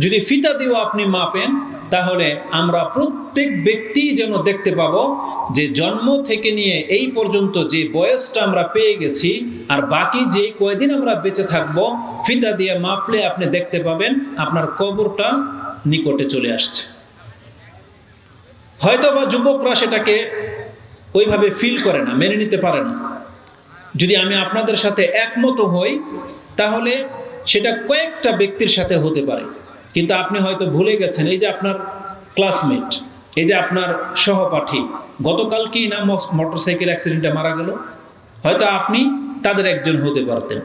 যদি ফিতা দিয়েও আপনি মাপেন, তাহলে আমরা প্রত্যেক ব্যক্তি যেন দেখতে পাবো যে জন্ম থেকে নিয়ে এই পর্যন্ত যে বয়সটা আমরা পেয়ে গেছি, আর বাকি যে কয়দিন আমরা বেঁচে থাকবো, ফিতা দিয়ে মাপলে আপনি দেখতে পাবেন আপনার কবরটা নিকটে চলে আসছে। হয়তোবা যুবকরা সেটাকে ওইভাবে ফিল করে না, মেনে নিতে পারে না। যদি আমি আপনাদের সাথে একমত হই, তাহলে সেটা কয়েকটা ব্যক্তির সাথে হতে পারে, কিন্তু আপনি হয়তো ভুলে গেছেন এই যে আপনার ক্লাসমেট, এই যে আপনার সহপাঠী গতকালকেই না মোটরসাইকেল অ্যাক্সিডেন্টে মারা গেল, হয়তো আপনি তাদের একজন হতে পারতেন।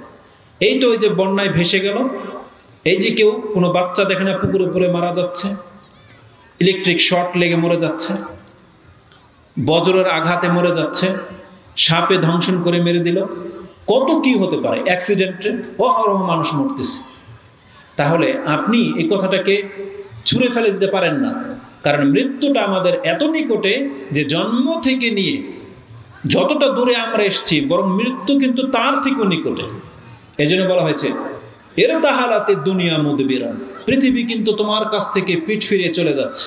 এই তো ওই যে বন্যায় ভেসে গেল, এই যে কেউ কোনো বাচ্চা দেখে না পুকুরে পড়ে মারা যাচ্ছে, ইলেকট্রিক শর্ট লেগে মরে যাচ্ছে, বজ্রের আঘাতে মরে যাচ্ছে, সাপে ধ্বংসন করে মেরে দিল, কত কি হতে পারে অ্যাক্সিডেন্টে, অহরহ মানুষ মরতেছে। তাহলে আপনি এই কথাটাকে ছুঁড়ে ফেলে দিতে পারেন না, কারণ মৃত্যুটা আমাদের এত নিকটে যে জন্ম থেকে নিয়ে যতটা দূরে আমরা এসেছি, বরং মৃত্যু কিন্তু তার থেকেও নিকটে। এজন্য বলা হয়েছে এর তাহালাতে দুনিয়া মুদবিরান, পৃথিবী কিন্তু তোমার কাছ থেকে পিঠ ফিরিয়ে চলে যাচ্ছে।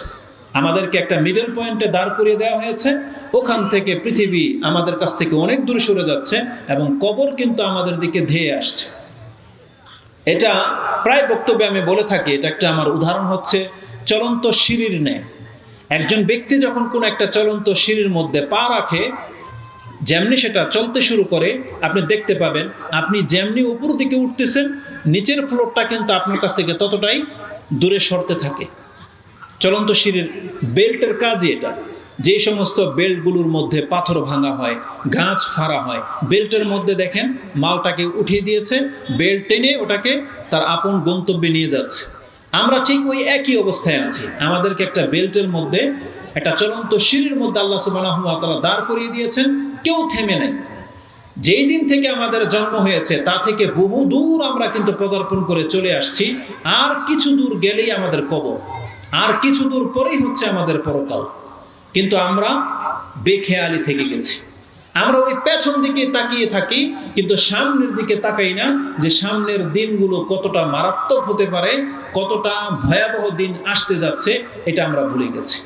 আমাদেরকে একটা মিডল পয়েন্টে দাঁড় করিয়ে দেওয়া হয়েছে, ওখান থেকে পৃথিবী আমাদের কাছ থেকে অনেক দূরে সরে যাচ্ছে এবং কবর কিন্তু আমাদের দিকে ধেয়ে আসছে। এটা প্রায় বক্তব্যে আমি বলে থাকি, এটা একটা আমার উদাহরণ হচ্ছে চলন্ত সিঁড়ির ন্যায়। একজন ব্যক্তি যখন কোনো একটা চলন্ত সিঁড়ির মধ্যে পা রাখে, যেমনি সেটা চলতে শুরু করে, আপনি দেখতে পাবেন আপনি যেমনি উপর দিকে উঠতেছেন, নিচের ফ্লোরটা কিন্তু আপনার কাছ থেকে ততটাই দূরে সরতে থাকে। চলন্ত সিঁড়ির বেল্টের কাজই এটা। যে সমস্ত বেল্টগুলোর মধ্যে পাথর ভাঙা হয়, গাছ ফাড়া হয়, বেল্টের মধ্যে দেখেন মালটাকে উঠিয়ে দিয়েছে, বেল্ট টেনে ওটাকে তার আপন গন্তব্যে নিয়ে যাচ্ছে। আমরা ঠিক ওই একই অবস্থায় আছি। আমাদেরকে একটা বেল্টের মধ্যে, একটা চলন্ত সিঁড়ির মধ্যে আল্লাহ সুবহানাহু ওয়া তাআলা দাঁড় করিয়ে দিয়েছেন, কেউ থেমে নেই। যেই দিন থেকে আমাদের জন্ম হয়েছে তা থেকে বহু দূর আমরা কিন্তু পদার্পণ করে চলে আসছি। আর কিছু দূর গেলেই আমাদের কবর, আর কিছু দূর পরেই হচ্ছে আমাদের পরকাল। কিন্তু আমরা বেখেয়ালি থেকে গেছি। আমরা ওই পেছন দিকে তাকিয়ে থাকি, কিন্তু সামনের দিকে তাকাই না যে সামনের দিনগুলো কতটা মারাত্মক হতে পারে, কতটা ভয়াবহ দিন আসতে যাচ্ছে, এটা আমরা ভুলে গেছি।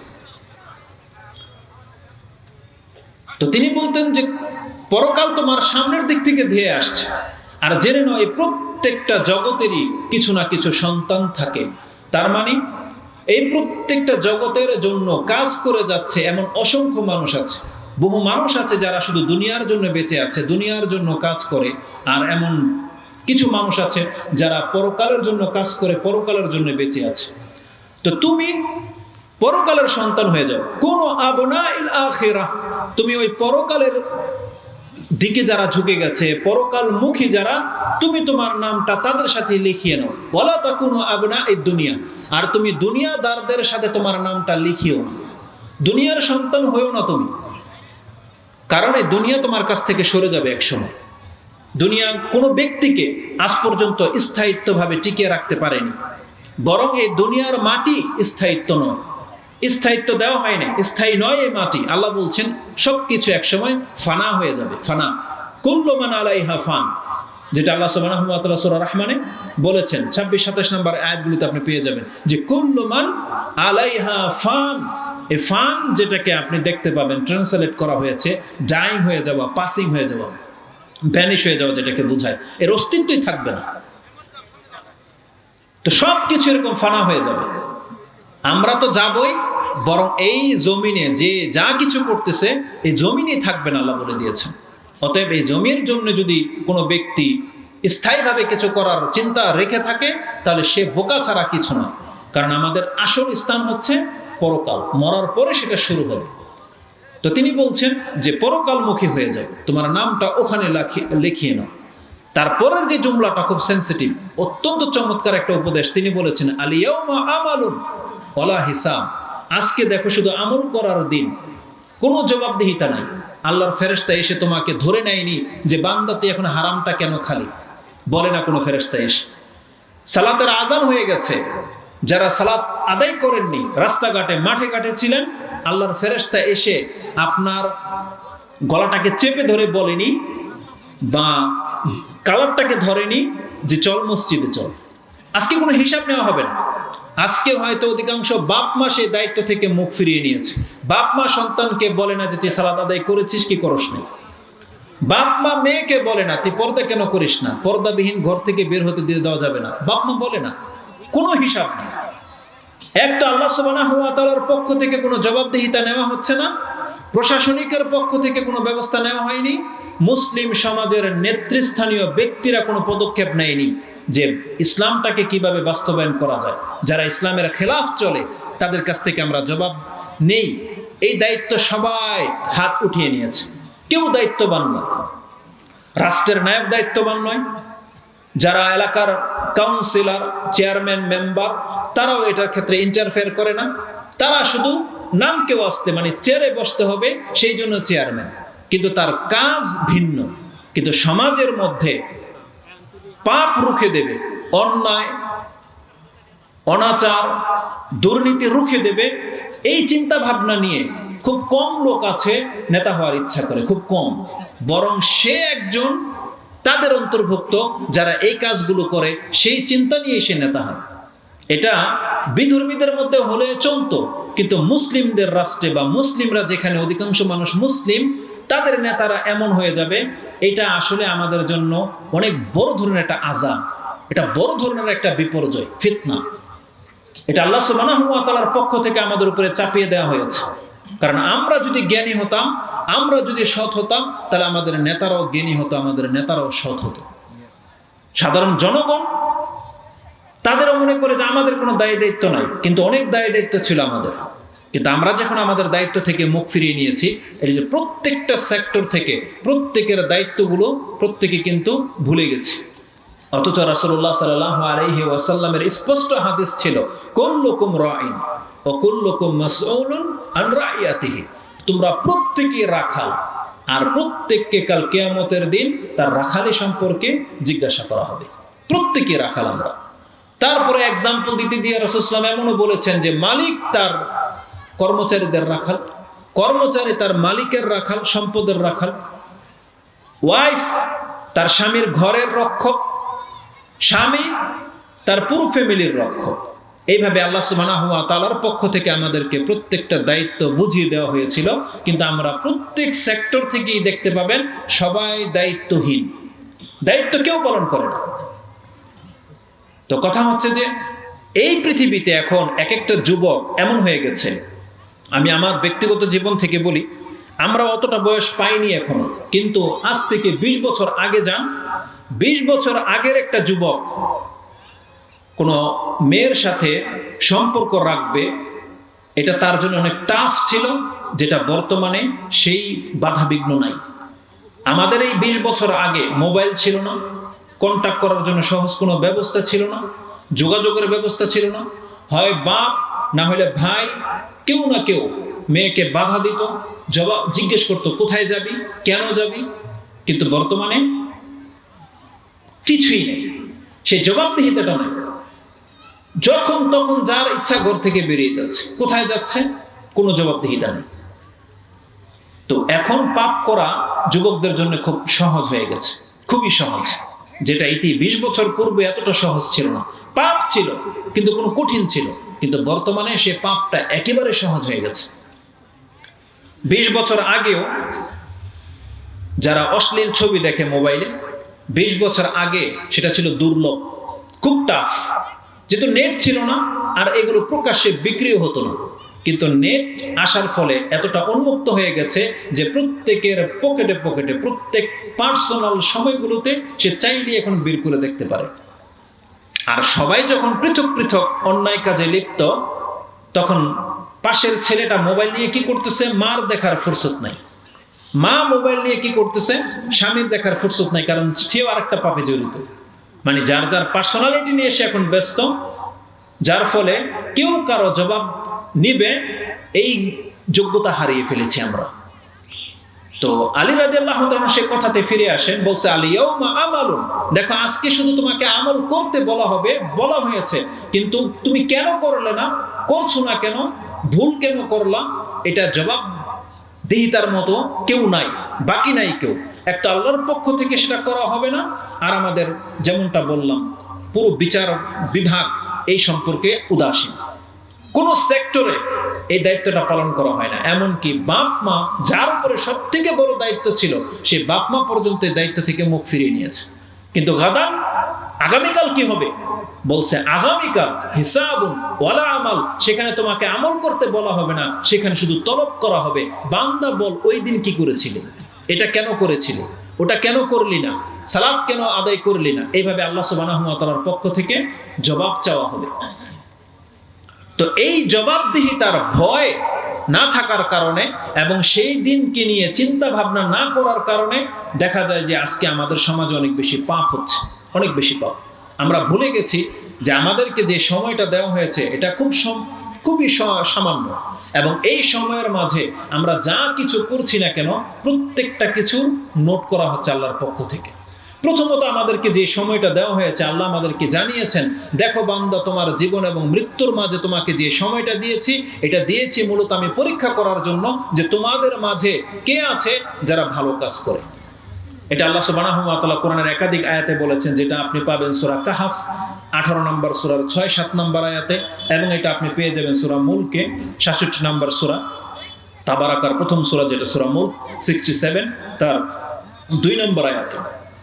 তো তিনি বলতেন যে পরকাল তোমার সামনের দিক থেকে ধেয়ে আসছে। আর জেনে নয় প্রত্যেকটা জগতেরই কিছু না কিছু সন্তান থাকে। তার মানে এই প্রত্যেকটা জগতের জন্য কাজ করে যাচ্ছে এমন অসংখ্য মানুষ আছে। বহু মানুষ আছে যারা শুধু দুনিয়ার জন্য বেঁচে আছে, দুনিয়ার জন্য কাজ করে। আর এমন কিছু মানুষ আছে যারা পরকালের জন্য কাজ করে, পরকালের জন্য বেঁচে আছে। তো তুমি পরকালের সন্তান হয়ে যাও। কোন আবনাইল আখিরাহ, তুমি ওই পরকালের দিকে যারা ঝুঁকে গেছে, পরকালমুখী যারা, তুমি তোমার নামটা তাদের সাথে লিখিয়ে নাও। ওয়ালা তাকুনু আবনাইদ দুনিয়া, আর তুমি দুনিয়াদারদের সাথে তোমার নামটা লিখিও না। দুনিয়ার সন্তান হয়েও না তুমি, কারণ এই দুনিয়া তোমার কাছ থেকে সরে যাবে একসময়। দুনিয়া কোনো ব্যক্তিকে আজ পর্যন্ত স্থায়িত্বভাবে টিকিয়ে রাখতে পারেনি, বরং এই দুনিয়ার মাটি স্থায়িত্ব নয়, স্থায়িত্ব দেওয়া হয় না, স্থায়ী নয় এই মাটি। আল্লাহ বলছেন সবকিছু একসময় ফানা হয়ে যাবে। ফানা, কুল্লু মান আলাইহা ফান, যেটা আল্লাহ সুবহানাহু ওয়া তাআলা সূরা রহমানে বলেছেন। 26-27 নম্বর আয়াতগুলিতে আপনি পেয়ে যাবেন যে কুল্লু মান আলাইহা ফান। এই ফান যেটাকে আপনি দেখতে পাবেন ট্রান্সলেট করা হয়েছে ডাইং হয়ে যাওয়া, পাসিং হয়ে যাওয়া, ভ্যানিশ হয়ে যাওয়া, যেটাকে বোঝায় এর অস্তিত্বই থাকবে না। তো সব কিছু এরকম ফানা হয়ে যাবে। আমরা তো যাবই, বরং এই জমিনে যে যা কিছু করতেছে এই জমিনেই থাকবে না, আল্লাহ বলে দিয়েছেন। অতএব এই জমির জন্য যদি কোনো ব্যক্তি স্থায়ীভাবে কিছু করার চিন্তা রেখে থাকে, তাহলে সে বোকা ছাড়া কিছু না। কারণ আমাদের আসল স্থান হচ্ছে পরকাল, মরার পরে সেটা শুরু হবে। তো তিনি বলছেন যে পরকালমুখী হয়ে যাবে, তোমার নামটা ওখানে লিখিয়ে নাও। তারপরের যে জুমলাটা খুব সেন্সিটিভ, অত্যন্ত চমৎকার একটা উপদেশ। তিনি বলেছেন আলিয়াউমা আমালুন ওয়ালা হিসাব, আজকে দেখো শুধু আমল করার দিন, কোনো জবাবদিহিতা নাই। আল্লাহর ফেরেশতা এসে তোমাকে ধরে নেয়নি যে বান্দা তুই এখন হারামটা কেন খালি, বলে না কোনো ফেরেশতা এসে। সালাতের আজান হয়ে গেছে, যারা সালাত আদায় করেননি, রাস্তাঘাটে মাঠে ঘাটে ছিলেন, আল্লাহর ফেরেশতা এসে আপনার গলাটাকে চেপে ধরে বলেনি বা কালারটাকে ধরেনি যে চল মসজিদে চল। আজকে কোনো হিসাব নেওয়া হবে না। আজকে হয়তো অধিকাংশ বাপ মা সেই দায়িত্ব থেকে মুখ ফিরিয়ে নিয়েছে। বাপ মা সন্তানকে বলে না যে তুই সালাত আদায় করেছিস কি করস না। বাপ মা মেয়েকে বলে না তুই পর্দা কেন করিস না, পর্দাবিহীন ঘর থেকে বের হতে দিয়ে দেওয়া যাবে না, বাপ মা বলে না। কোনো হিসাব নেই। একটা আল্লাহ সুবহানাহু ওয়া তাআলার পক্ষ থেকে কোনো জবাবদিহিতা নেওয়া হচ্ছে না, প্রশাসনিকের পক্ষ থেকে কোনো ব্যবস্থা নেওয়া হয়নি, মুসলিম সমাজের নেতৃস্থানীয় ব্যক্তিরা কোনো পদক্ষেপ নেয়নি যে ইসলামটাকে কিভাবে বাস্তবায়ন করা যায়। যারা ইসলামের খেলাফ চলে তাদের কাছ থেকে আমরা জবাব নেই। এই দায়িত্ব সবাই হাত উঠিয়ে নিয়েছে, কেউ দায়িত্ববান নয়। রাষ্ট্রের নায়ক দায়িত্ববান নয়, যারা এলাকার কাউন্সিলর, চেয়ারম্যান, মেম্বার, তারাও এটার ক্ষেত্রে ইন্টারফেয়ার করে না। তারা শুধু নামকে আসতে মানে চেয়ারে বসতে হবে সেই জন্য চেয়ারম্যান, কিন্তু তার কাজ ভিন্ন। কিন্তু সমাজের মধ্যে পাপ রুখে দেবে, অন্যায়, অনাচার, দুর্নীতি রুখে দেবে, এই চিন্তা ভাবনা নিয়ে খুব কম লোক আছে নেতা হওয়ার ইচ্ছা করে, খুব কম। বরং সে একজন তাদের অন্তর্ভুক্ত যারা এই কাজগুলো করে, সেই চিন্তা নিয়ে সে নেতা হয়। এটা বিধর্মীদের মধ্যে হলে চলতো, কিন্তু মুসলিমদের রাষ্ট্রে বা মুসলিমরা যেখানে অধিকাংশ মানুষ মুসলিম, তাদের নেতারা এমন হয়ে যাবে। এটা আসলে আমাদের জন্য অনেক বড় ধরনের একটা আযাব, এটা বড় ধরনের একটা বিপর্যয়, ফিতনা। এটা আল্লাহ সুবহানাহু ওয়া তাআলার পক্ষ থেকে আমাদের উপরে চাপিয়ে দেওয়া হয়েছে। কারণ আমরা যদি জ্ঞানী হতাম, আমরা যদি সৎ হতাম, তাহলে আমাদের নেতারাও জ্ঞানী হতো, আমাদের নেতারাও সৎ হতো। সাধারণ জনগণ তাদেরও মনে করে যে আমাদের কোনো দায়িত্ব নাই, কিন্তু অনেক দায়িত্ব ছিল আমাদের। কিন্তু আমরা যখন আমাদের দায়িত্ব থেকে মুখ ফিরিয়ে নিয়েছি, এই যে প্রত্যেকটা সেক্টর থেকে প্রত্যেকের দায়িত্বগুলো প্রত্যেকে কিন্তু ভুলে গেছে। অথচ রাসূলুল্লাহ সাল্লাল্লাহু আলাইহি ওয়াসাল্লামের স্পষ্ট হাদিস ছিল, কুল্লুকুম রাঈন ওয়া কুল্লুকুম মাসউলুন আন রাইয়াতিহি। তোমরা প্রত্যেকেই রাখাল, আর প্রত্যেককে কাল কিয়ামতের দিন তার রাখালি সম্পর্কে জিজ্ঞাসা করা হবে। প্রত্যেকেই রাখাল আমরা। তারপরে এক্সাম্পল দিতে দিয়ে রাসূল সাল্লাল্লাহু আলাইহি ওয়াসাল্লাম এমনও বলেছেন যে মালিক তার কর্মচারীদের রাখাল, কর্মচারী তার মালিকের রাখাল, সম্পদের রাখাল। ওয়াইফ তার স্বামীর ঘরের রক্ষক, স্বামী তার পুরো ফ্যামিলির রক্ষক। এইভাবে আল্লাহ সুবহানাহু ওয়া তাআলার পক্ষ থেকে আমাদেরকে প্রত্যেকটা দায়িত্ব বুঝিয়ে দেওয়া হয়েছিল। কিন্তু আমরা প্রত্যেক সেক্টর থেকেই দেখতে পাবেন সবাই দায়িত্বহীন, দায়িত্ব কেউ পালন করে না। তো কথা হচ্ছে যে এই পৃথিবীতে এখন এক একটা যুবক এমন হয়ে গেছে, আমি আমার ব্যক্তিগত জীবন থেকে বলি, আমরা অতটা বয়স পাইনি এখনো, কিন্তু আজ থেকে 20 বছর আগে যান, 20 বছর আগের একটা যুবক কোনো মেয়ের সাথে সম্পর্ক রাখবে, এটা তার জন্য অনেক টাফ ছিল, যেটা বর্তমানে সেই বাধাবিঘ্ন নাই। আমাদের এই 20 বছর আগে মোবাইল ছিল না, কন্ট্যাক্ট করার জন্য সহজ কোনো ব্যবস্থা ছিল না, যোগাযোগের ব্যবস্থা ছিল না। হয় বাপ না হলে ভাই, কেউ না কেউ মেয়েকে বাধা দিত, জবাব জিজ্ঞেস করতো কোথায় যাবি, কেন যাবি। কিন্তু বর্তমানে কিছুই নেই, সেই জবাবদিহিতাটা নেই। যখন তখন যার ইচ্ছা ঘর থেকে বেরিয়ে যাচ্ছে, কোথায় যাচ্ছে কোনো জবাবদিহিতা নেই। তো এখন পাপ করা যুবকদের জন্য খুব সহজ হয়ে গেছে, খুবই সহজ, যেটা ইতি 20 বছর পূর্বে এতটা সহজ ছিল না। পাপ ছিল কিন্তু কোনো কঠিন ছিল, কিন্তু বর্তমানে সে পাপটা একেবারে সহজ হয়ে গেছে। 20 বছর আগেও যারা অশ্লীল ছবি দেখে মোবাইলে, 20 বছর আগে সেটা ছিল দুর্লভ, খুব টাফ, যেহেতু নেট ছিল না আর এগুলো প্রকাশ্যে বিক্রিও হতো না। কিন্তু নেট আসার ফলে এতটা উন্মুক্ত হয়ে গেছে যে প্রত্যেকের পকেটে পকেটে প্রত্যেক পার্সোনাল সময়গুলোতে সে চাইলে এখন বের করে দেখতে পারে। আর সবাই যখন পৃথক পৃথক অন্যায় কাজে লিপ্ত, তখন পাশের ছেলেটা মোবাইল নিয়ে কি করতেছে, মার দেখার ফুরসত নাই। মা মোবাইল নিয়ে কি করতেছে, স্বামীর দেখার ফুরসত নাই, কারণ সেও আরেকটা পাপে জড়িত। মানে যার যার পার্সোনালিটি নিয়ে সে এখন ব্যস্ত, যার ফলে কেউ কারো জবাব নিবে এই যোগ্যতা হারিয়ে ফেলেছি আমরা। তো আলী রাদিয়াল্লাহু তাআলা সে কথাতে ফিরে আসেন, বলছে আল ইয়াউমা আমালুন, দেখো আজকে শুধু তোমাকে আমল করতে বলা হবে, বলা হয়েছে, কিন্তু তুমি কেন করলে না, করছো না কেন, ভুল কেন করলা, এটা জবাব দেহিতার মতো কেউ নাই, বাকি নাই কেউ। একটা আল্লাহর পক্ষ থেকে সেটা করা হবে না। আর আমাদের যেমনটা বললাম, পুরো বিচার বিভাগ এই সম্পর্কে উদাসীন। কোন সেক্টরে এই দায়িত্বটা পালন করা হয় না। এমনকি বাপ মা, যার উপরে সব থেকে বড় দায়িত্ব ছিল, সে বাপ মা পর্যন্ত এই দায়িত্ব থেকে মুখ ফিরিয়ে নিয়েছে। কিন্তু গাদান, আগামীকাল কি হবে? বলছে আগামীকাল হিসাবুন ওয়ালা আমাল, সেখানে তোমাকে আমল করতে বলা হবে না, সেখানে শুধু তলব করা হবে, বান্দা বল ওই দিন কি করেছিলে, এটা কেন করেছিলে, ওটা কেন করলি না, সালাত কেন আদায় করলি না। এইভাবে আল্লাহ সুবহানাহু ওয়া তাআলার পক্ষ থেকে জবাব চাওয়া হবে। তো এই জবাবদিহিতার ভয় না থাকার কারণে এবং সেই দিনকে নিয়ে চিন্তা ভাবনা না করার কারণে দেখা যায় যে আজকে আমাদের সমাজে অনেক বেশি পাপ হচ্ছে, অনেক বেশি পাপ। আমরা ভুলে গেছি যে আমাদেরকে যে সময়টা দেওয়া হয়েছে এটা খুবই সামান্য, এবং এই সময়ের মাঝে আমরা যা কিছু করছি না কেন প্রত্যেকটা কিছু নোট করা হচ্ছে আল্লাহর পক্ষ থেকে। প্রথমত আমাদেরকে যে সময়টা দেওয়া হয়েছে, আল্লাহ আমাদেরকে জানিয়েছেন, দেখো বান্দা, তোমার জীবন এবং মৃত্যুর মাঝে তোমাকে যে সময়টা দিয়েছি, এটা দিয়েছি মূলত আমি পরীক্ষা করার জন্য যে তোমাদের মাঝে কে আছে যারা ভালো কাজ করে। এটা আল্লাহ সুবহানাহু ওয়া তাআলা কোরআনের একাধিক আয়াতে বলেছেন, যেটা আপনি পাবেন সূরা কাহাফ 18 নম্বর সূরার 6-7 নম্বর আয়াতে, এবং এটা আপনি পেয়ে যাবেন সূরা মুলকে 66 নম্বর সূরা, তাবারাকার প্রথম সূরা যেটা সূরা মুলক 67 তার 2 নম্বর আয়াতে।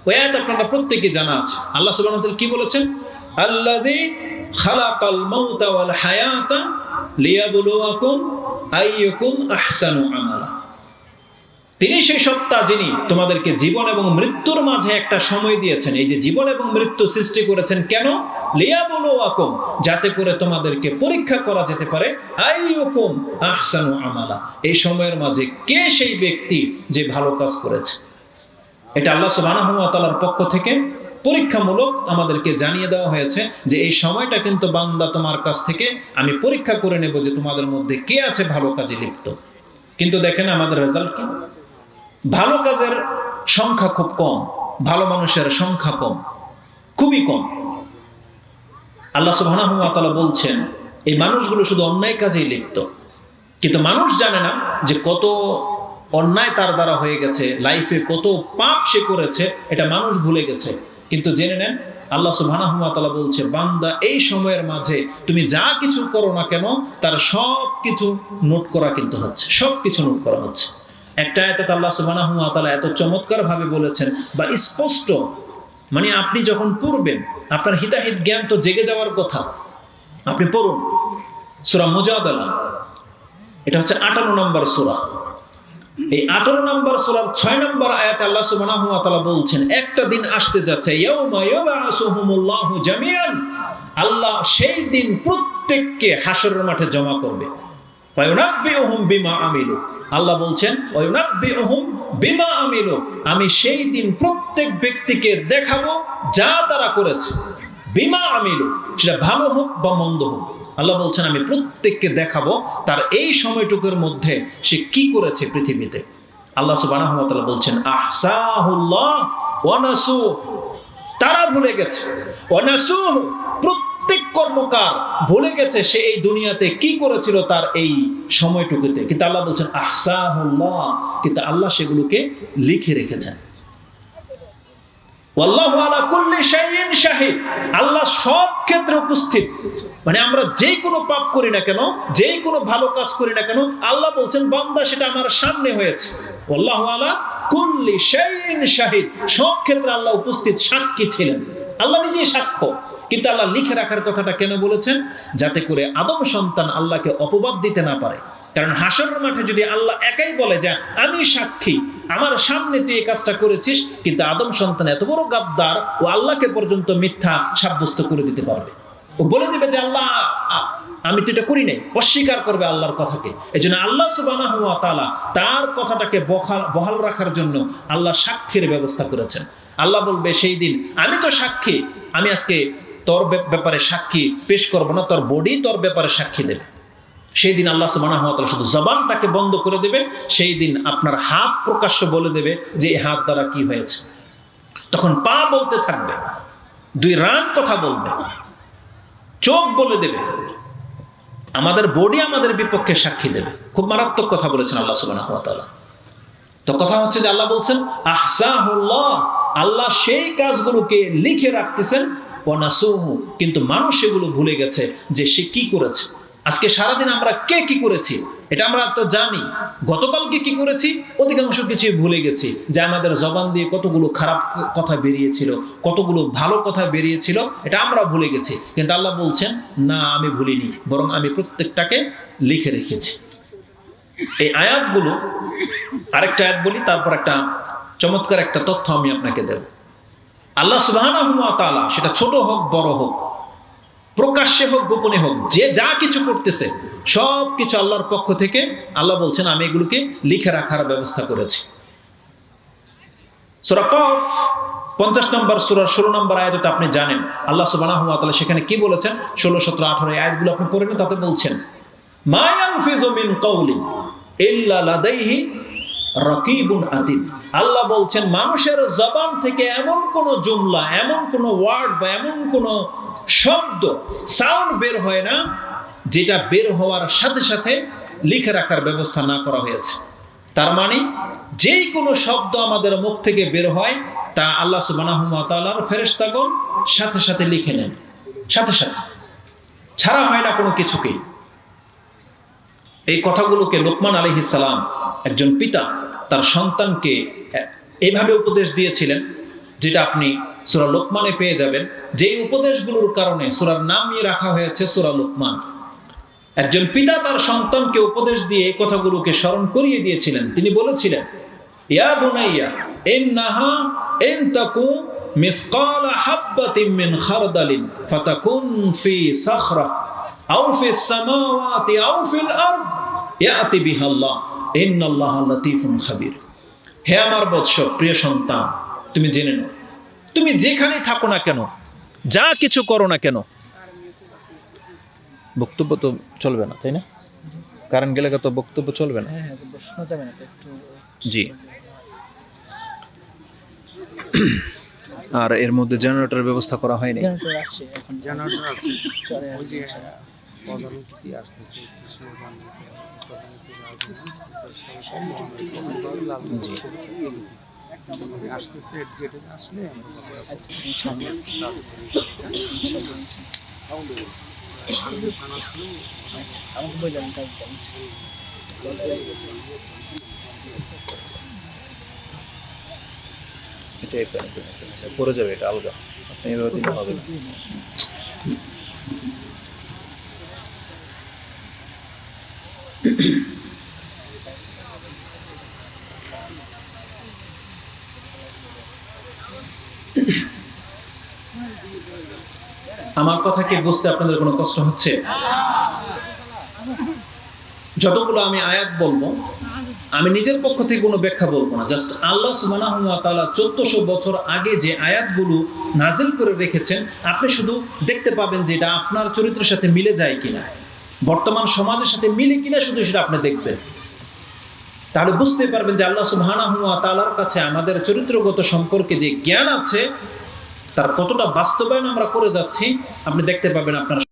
ওই আয়াত আপনারা প্রত্যেকই জানা আছে। আল্লাহ সুবহানাহু ওয়া তাআলা কি বলেছেন? আল্লাযী খালাকাল মাউতা ওয়াল হায়াতা লিয়াবলুয়াকুম আইয়ুকুম আহসানু আমালা। তিনি সেই সত্তা যিনি তোমাদেরকে জীবন এবং মৃত্যুর মাঝে একটা সময় দিয়েছেন। এই যে জীবন এবং মৃত্যু সৃষ্টি করেছেন কেন? লিয়াবলুয়াকুম, যাতে করে তোমাদেরকে পরীক্ষা করা যেতে পারে, আইয়ুকুম আহসানু আমালা, এই সময়ের মাঝে কে সেই ব্যক্তি যে ভালো কাজ করেছে। এটা আল্লাহ সুবহানাহু ওয়া তাআলার পক্ষ থেকে পরীক্ষামূলক আমাদেরকে জানিয়ে দেওয়া হয়েছে যে এই সময়টা কিন্তু বান্দা তোমার কাছ থেকে আমি পরীক্ষা করে নেব যে তোমাদের মধ্যে কে আছে ভালো কাজে লিপ্ত। কিন্তু দেখেন আমাদের রেজাল্ট কি? ভালো কাজের সংখ্যা খুব কম, ভালো মানুষের সংখ্যা কম, খুবই কম। আল্লাহ সুবহানাহু ওয়া তাআলা বলছেন এই মানুষগুলো শুধু অন্যায় কাজেই লিপ্ত, কিন্তু মানুষ জানে না যে কত অন্যায় তার দ্বারা হয়ে গেছে, লাইফে কত পাপ সে করেছে, এটা মানুষ ভুলে গেছে। কিন্তু জেনে নেন, আল্লাহ সুবহানাহু ওয়া তাআলা বলছে, বান্দা এই সময়ের মাঝে তুমি যা কিছু করো না কেন তার সব কিছু নোট করা কিন্তু হচ্ছে, সব কিছু নোট করা হচ্ছে। একটা আয়াতে আল্লাহ সুবহানাহু ওয়া তাআলা এত চমৎকার ভাবে বলেছেন, বা স্পষ্ট, মানে আপনি যখন পড়বেন আপনার হিতাহিত জ্ঞান তো জেগে যাওয়ার কথা। আপনি পড়ুন সূরা মুজাদালা, এটা হচ্ছে 58 নম্বর সূরা। এই 58 নম্বর সূরার 6 নম্বর আয়াতে আল্লাহ সুবহানাহু ওয়া তাআলা বলছেন, একটা দিন আসতে যাচ্ছে, ইয়াউমা ইয়াবআসুহুমুল্লাহু জামিআন, আল্লাহ সেই দিন প্রত্যেককে হাসরের মাঠে জমা করবে। ওয়ায়ুনাব্বিউহুম বিমা আমিলু, আল্লাহ বলছেন ওয়ায়ুনাব্বিউহুম বিমা আমিলু, আমি সেই দিন প্রত্যেক ব্যক্তিকে দেখাবো যা তারা করেছে। বিমা আমিলু, সেটা ভালো হোক বা মন্দ হোক, আল্লাহ বলছেন আমি প্রত্যেককে দেখাবো তার এই সময়টুকুর মধ্যে সে কি করেছে পৃথিবীতে। আল্লাহ সুবহানাহু ওয়া তাআলা বলছেন আহসাহুল্লাহ ওয়া নাসু, তারা ভুলে গেছে, ওয়া নাসু, প্রত্যেক কর্মকার ভুলে গেছে সে এই দুনিয়াতে কি করেছিল তার এই সময়টুকুতে। কিন্তু আল্লাহ বলছেন আহসাহুল্লাহ, কিন্তু আল্লাহ সেগুলোকে লিখে রেখেছেন। ওয়াল্লাহু আলা কুল্লি শাইইন শাহিদ, আল্লাহ সব ক্ষেত্রে উপস্থিত। মানে আমরা যে কোনো পাপ করি না কেন, যে কোনো ভালো কাজ করি না কেন, আল্লাহ বলছেন বান্দা সেটা আমার সামনে হয়েছে। ওয়াল্লাহু আলা কুল্লি শাইইন শাহিদ, সব ক্ষেত্রে আল্লাহ উপস্থিত, সাক্ষী ছিলেন, আল্লাহ নিজেই সাক্ষ্য। কিন্তু আল্লাহ লিখে রাখার কথাটা কেন বলেছেন? যাতে করে আদম সন্তান আল্লাহকে অপবাদ দিতে না পারে। কারণ হাসরের মাঠে যদি আল্লাহ একাই বলে যে আমি সাক্ষী, আমার সামনে তুই এই কাজটা করেছিস, কিন্তু আদম সন্তান এত বড় গাদ্দার, ও আল্লাহকে পর্যন্ত মিথ্যা সাব্যস্ত করে দিতে পারবে। ও বলে দিবে যে আল্লাহ আমি তো এটা করি নাই, অস্বীকার করবে আল্লাহর কথাকে। এই জন্য আল্লাহ সুবহানাহু ওয়া তাআলা তার কথাটাকে বহাল রাখার জন্য আল্লাহ সাক্ষীর ব্যবস্থা করেছেন। আল্লাহ বলবে সেই দিন আমি তো সাক্ষী, আমি আজকে তোর ব্যাপারে সাক্ষী পেশ করবো না, তোর বডি তোর ব্যাপারে সাক্ষী দেবে। সেই দিন আল্লাহ সুবহানাহু ওয়া তাআলা শুধু জবানটাকে বন্ধ করে দেবে, সেই দিন আপনার হাত প্রকাশ্য বলে দেবে যে এই হাত দ্বারা কি হয়েছে। তখন পা বলতে থাকবে, দুই রান কথা বলবে, চোখ বলে দেবে, আমাদের বডি আমাদের বিপক্ষে সাক্ষী দেবে। খুব মারাত্মক কথা বলেছেন আল্লাহ সুবহানাহু ওয়া তাআলা। তো কথা হচ্ছে যে আল্লাহ বলছেন আহসাহুল্লাহ, আল্লাহ সেই কাজগুলোকে লিখে রাখতেছেন। ওয়া নাসুহু, কিন্তু মানুষ সেগুলো ভুলে গেছে যে সে কি করেছে। আজকে সারাদিন আমরা কে কি করেছি এটা আমরা তো জানি, গতকালকে কি করেছি অধিকাংশ কিছুই ভুলে গেছি, যে আমাদের জবান দিয়ে কতগুলো খারাপ কথা বেরিয়েছিল, কতগুলো ভালো কথা বেরিয়েছিল, এটা আমরা ভুলে গেছি। কিন্তু আল্লাহ বলছেন না, আমি ভুলিনি, বরং আমি প্রত্যেকটাকে লিখে রেখেছি। এই আয়াতগুলো, আরেকটা আয়াত বলি, তারপর একটা চমৎকার একটা তথ্য আমি আপনাকে দেব। আল্লাহ সুবহানাহু ওয়া তাআলা, সেটা ছোট হোক বড় হোক, প্রকাশ্যে হোক গোপনে হোক, যে যা কিছু করতেছে সব কিছু আল্লাহর পক্ষ থেকে আল্লাহ বলছেন আমি এগুলোকে লিখে রাখার ব্যবস্থা করেছি। সূরা কফ 50 নম্বর সূরার 16 নম্বর আয়াতে আপনি জানেন আল্লাহ সুবহানাহু ওয়া তাআলা সেখানে কি বলেছেন। 16, 17, 18 এই আয়াতগুলো আপনি পড়ে নিন। তাতে বলছেন মা ইয়ানফিযু মিন কাওলিন ইল্লা লাদাইহি রাকিবুন আতীদ। আল্লাহ বলছেন মানুষের জবান থেকে এমন কোন জুমলা, এমন কোন ওয়ার্ড বা এমন কোন শব্দ, সাউন্ড বের হয় না যেটা বের হওয়ার সাথে সাথে লিখে রাখার ব্যবস্থা না করা হয়েছে। তার মানে যেই কোনো শব্দ আমাদের মুখ থেকে বের হয় তা আল্লাহ সুবহানাহু ওয়া তাআলার ফেরেশতাগণ সাথে সাথে লিখে নেন, সাথে সাথে, ছাড়া হয় না কোনো কিছুকেই। এই কথাগুলোকে লোকমান আলাইহিস সালাম, একজন পিতা, তার সন্তানকে এইভাবে উপদেশ দিয়েছিলেন, যেটা আপনি সূরা লোকমানে পেয়ে যাবেন। যে উপদেশগুলোর কারণে সূরার নামই রাখা হয়েছে সূরা লোকমান। একজন পিতা তার সন্তানকে উপদেশ দিয়ে এই কথাগুলোকে স্মরণ করিয়ে দিয়েছিলেন। তিনি বলেছিলেন ইয়া বুনাইয়া ইন্নাহা ইন তাকুম মিসকালা হাববাতিন মিন খারদালিন ফাতাকুন ফি সাখরা আও ফিস সামাওয়াতি আও ফিল আরদ ইয়াতি বিহাল্লাহ ইন্নাল্লাহা লাতীফুন খাবীর। হে আমার বৎস, প্রিয় সন্তান, তুমি জেনে নাও, তুমি যেখানেই থাকো না কেন, যা কিছু করো না কেন, বক্তব্য তো চলবে না, তাই না? কারেন্ট গেলে তো বক্তব্য চলবে না। জি। আর এর মধ্যে জেনারেটরের ব্যবস্থা করা হয়নি। পরে যাবে, এটা আলাদা, আপনি এভাবে দিলে হবে না। আমার কথা কি বুঝতে আপনাদের কোনো কষ্ট হচ্ছে? যতগুলো আমি আয়াত বলবো, আমি নিজের পক্ষ থেকে কোনো ব্যাখ্যা বলবো না, জাস্ট আল্লাহ সুবহানাহু ওয়া তাআলা 1400 বছর আগে যে আয়াতগুলো নাজিল করে রেখেছেন, আপনি শুধু দেখতে পাবেন যে এটা আপনার চরিত্রের সাথে মিলে যায় কিনা, বর্তমান সমাজের সাথে মিলে কিনা, শুধু সেটা আপনি দেখবেন। তাহলে বুঝতে পারবেন যে আল্লাহ সুবহানাহু ওয়া তাআলার কাছে আমাদের চরিত্রগত সম্পর্কে যে জ্ঞান আছে তার কতটা বাস্তবায়ন আমরা করে যাচ্ছি, আপনি দেখতে পাবেন আপনার